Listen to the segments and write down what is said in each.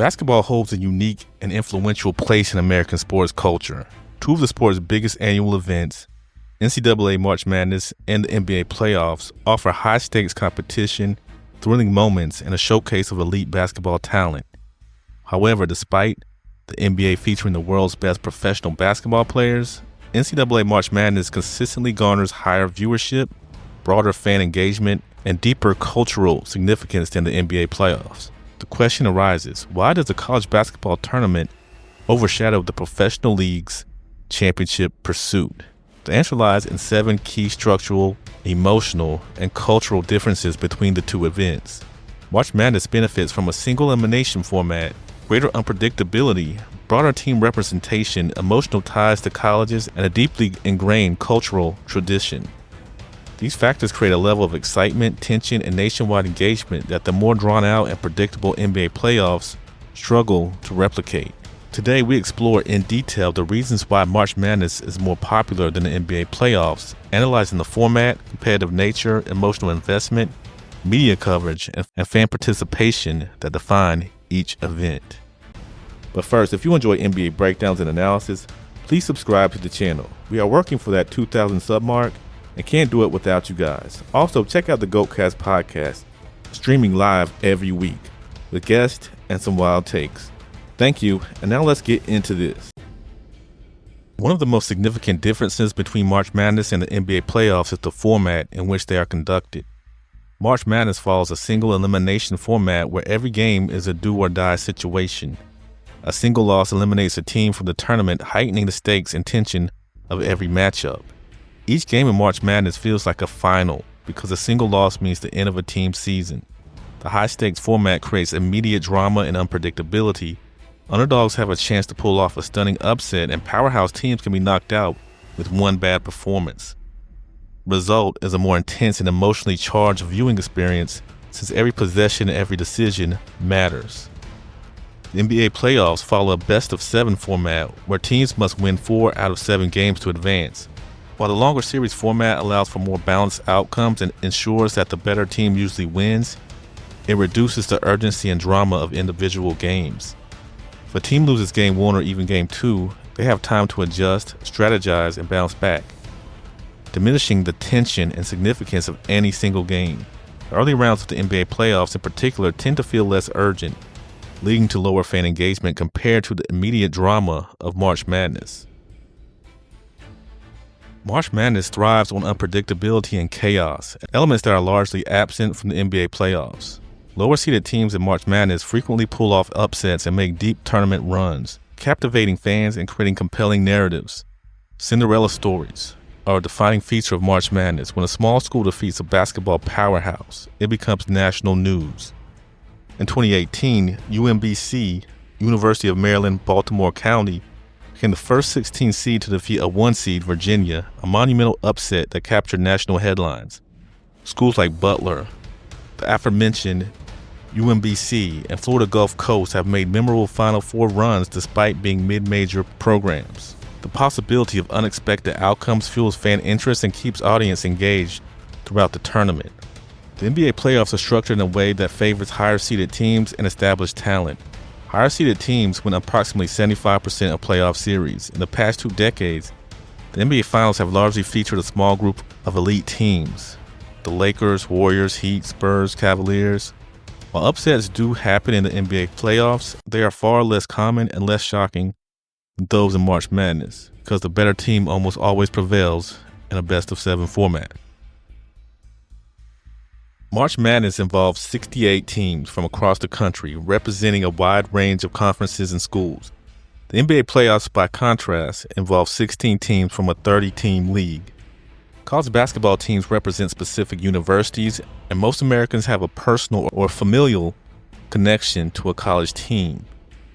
Basketball holds a unique and influential place in American sports culture. Two of the sport's biggest annual events, NCAA March Madness and the NBA playoffs, offer high-stakes competition, thrilling moments, and a showcase of elite basketball talent. However, despite the NBA featuring the world's best professional basketball players, NCAA March Madness consistently garners higher viewership, broader fan engagement, and deeper cultural significance than the NBA playoffs. The question arises, why does the college basketball tournament overshadow the professional league's championship pursuit? The answer lies in 7 key structural, emotional, and cultural differences between the two events. March Madness benefits from a single elimination format, greater unpredictability, broader team representation, emotional ties to colleges, and a deeply ingrained cultural tradition. These factors create a level of excitement, tension, and nationwide engagement that the more drawn-out and predictable NBA playoffs struggle to replicate. Today, we explore in detail the reasons why March Madness is more popular than the NBA playoffs, analyzing the format, competitive nature, emotional investment, media coverage, and fan participation that define each event. But first, if you enjoy NBA breakdowns and analysis, please subscribe to the channel. We are working for that 2,000 sub mark and can't do it without you guys. Also, check out the GOATcast podcast, streaming live every week with guests and some wild takes. Thank you, and now let's get into this. One of the most significant differences between March Madness and the NBA playoffs is the format in which they are conducted. March Madness follows a single elimination format where every game is a do-or-die situation. A single loss eliminates a team from the tournament, heightening the stakes and tension of every matchup. Each game in March Madness feels like a final because a single loss means the end of a team's season. The high-stakes format creates immediate drama and unpredictability. Underdogs have a chance to pull off a stunning upset, and powerhouse teams can be knocked out with one bad performance. The result is a more intense and emotionally charged viewing experience since every possession and every decision matters. The NBA playoffs follow a best-of-7 format where teams must win 4 out of 7 games to advance. While the longer series format allows for more balanced outcomes and ensures that the better team usually wins, it reduces the urgency and drama of individual games. If a team loses game 1 or even game 2, they have time to adjust, strategize, and bounce back, diminishing the tension and significance of any single game. The early rounds of the NBA playoffs in particular tend to feel less urgent, leading to lower fan engagement compared to the immediate drama of March Madness. March Madness thrives on unpredictability and chaos, elements that are largely absent from the NBA playoffs. Lower-seeded teams in March Madness frequently pull off upsets and make deep tournament runs, captivating fans and creating compelling narratives. Cinderella stories are a defining feature of March Madness. When a small school defeats a basketball powerhouse, it becomes national news. In 2018, UMBC, University of Maryland, Baltimore County, became the first 16 seed to defeat a 1 seed, Virginia, a monumental upset that captured national headlines. Schools like Butler, the aforementioned UMBC, and Florida Gulf Coast have made memorable Final Four runs despite being mid-major programs. The possibility of unexpected outcomes fuels fan interest and keeps audience engaged throughout the tournament. The NBA playoffs are structured in a way that favors higher-seeded teams and established talent. Higher-seeded teams win approximately 75% of playoff series. In the past 2 decades, the NBA Finals have largely featured a small group of elite teams: the Lakers, Warriors, Heat, Spurs, Cavaliers. While upsets do happen in the NBA playoffs, they are far less common and less shocking than those in March Madness, because the better team almost always prevails in a best-of-7 format. March Madness involves 68 teams from across the country, representing a wide range of conferences and schools. The NBA playoffs, by contrast, involve 16 teams from a 30-team league. College basketball teams represent specific universities, and most Americans have a personal or familial connection to a college team.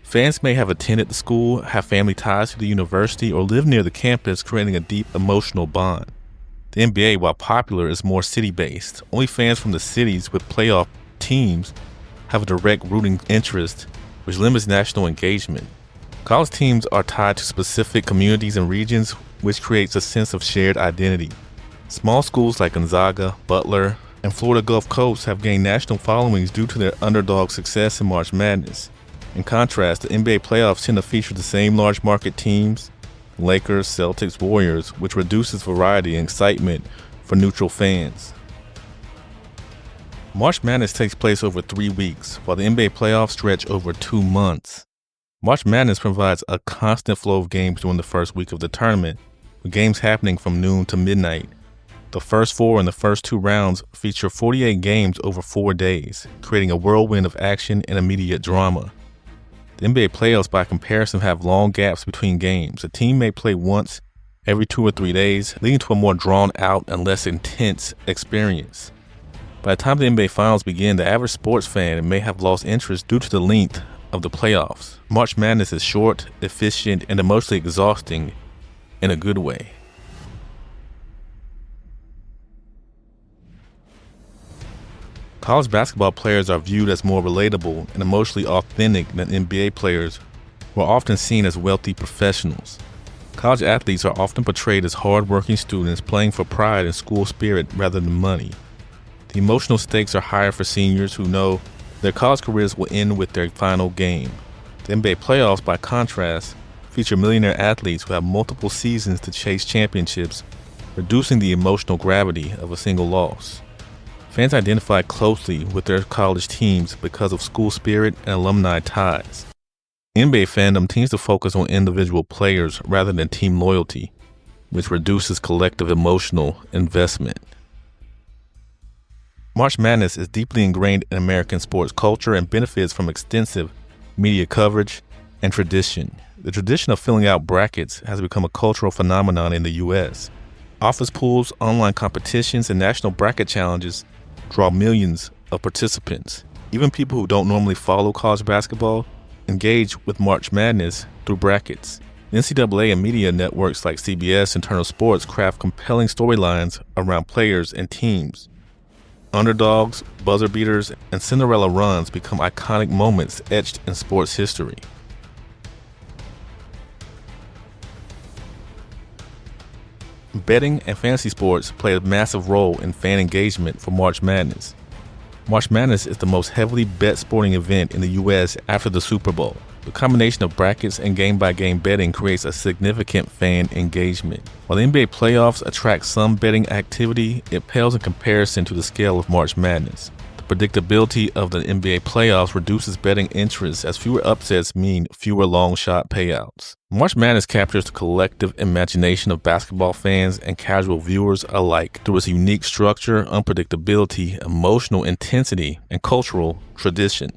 Fans may have attended the school, have family ties to the university, or live near the campus, creating a deep emotional bond. The NBA, while popular, is more city-based. Only fans from the cities with playoff teams have a direct rooting interest, which limits national engagement. College teams are tied to specific communities and regions, which creates a sense of shared identity. Small schools like Gonzaga, Butler, and Florida Gulf Coast have gained national followings due to their underdog success in March Madness. In contrast, the NBA playoffs tend to feature the same large market teams, Lakers, Celtics, Warriors, which reduces variety and excitement for neutral fans. March Madness takes place over 3 weeks, while the NBA playoffs stretch over 2 months. March Madness provides a constant flow of games during the first week of the tournament, with games happening from noon to midnight. The first 4 and the first 2 rounds feature 48 games over 4 days, creating a whirlwind of action and immediate drama. The NBA playoffs, by comparison, have long gaps between games. A team may play once every 2 or 3 days, leading to a more drawn-out and less intense experience. By the time the NBA Finals begin, the average sports fan may have lost interest due to the length of the playoffs. March Madness is short, efficient, and emotionally exhausting in a good way. College basketball players are viewed as more relatable and emotionally authentic than NBA players, who are often seen as wealthy professionals. College athletes are often portrayed as hard-working students playing for pride and school spirit rather than money. The emotional stakes are higher for seniors who know their college careers will end with their final game. The NBA playoffs, by contrast, feature millionaire athletes who have multiple seasons to chase championships, reducing the emotional gravity of a single loss. Fans identify closely with their college teams because of school spirit and alumni ties. NBA fandom tends to focus on individual players rather than team loyalty, which reduces collective emotional investment. March Madness is deeply ingrained in American sports culture and benefits from extensive media coverage and tradition. The tradition of filling out brackets has become a cultural phenomenon in the U.S. Office pools, online competitions, and national bracket challenges draw millions of participants. Even people who don't normally follow college basketball engage with March Madness through brackets. The NCAA and media networks like CBS and Turner Sports craft compelling storylines around players and teams. Underdogs, buzzer beaters, and Cinderella runs become iconic moments etched in sports history. Betting and fantasy sports play a massive role in fan engagement for March Madness. March Madness is the most heavily bet sporting event in the U.S. after the Super Bowl. The combination of brackets and game-by-game betting creates a significant fan engagement. While the NBA playoffs attract some betting activity, it pales in comparison to the scale of March Madness. The predictability of the NBA playoffs reduces betting interest as fewer upsets mean fewer long-shot payouts. March Madness captures the collective imagination of basketball fans and casual viewers alike through its unique structure, unpredictability, emotional intensity, and cultural tradition.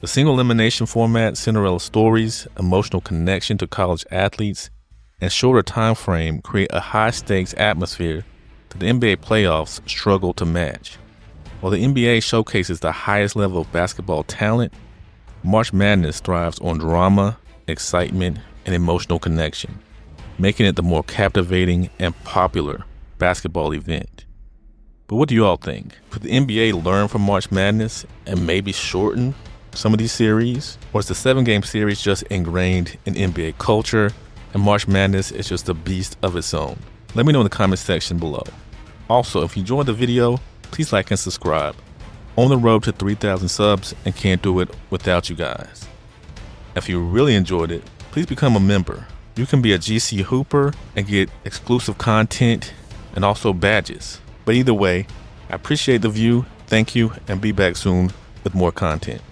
The single elimination format, Cinderella stories, emotional connection to college athletes, and shorter time frame create a high-stakes atmosphere that the NBA playoffs struggle to match. While the NBA showcases the highest level of basketball talent, March Madness thrives on drama, excitement, and emotional connection, making it the more captivating and popular basketball event. But what do you all think? Could the NBA learn from March Madness and maybe shorten some of these series? Or is the 7-game series just ingrained in NBA culture and March Madness is just a beast of its own? Let me know in the comment section below. Also, if you enjoyed the video, please like and subscribe. On the road to 3,000 subs and can't do it without you guys. If you really enjoyed it, please become a member. You can be a GC Hooper and get exclusive content and also badges. But either way, I appreciate the view, thank you, and be back soon with more content.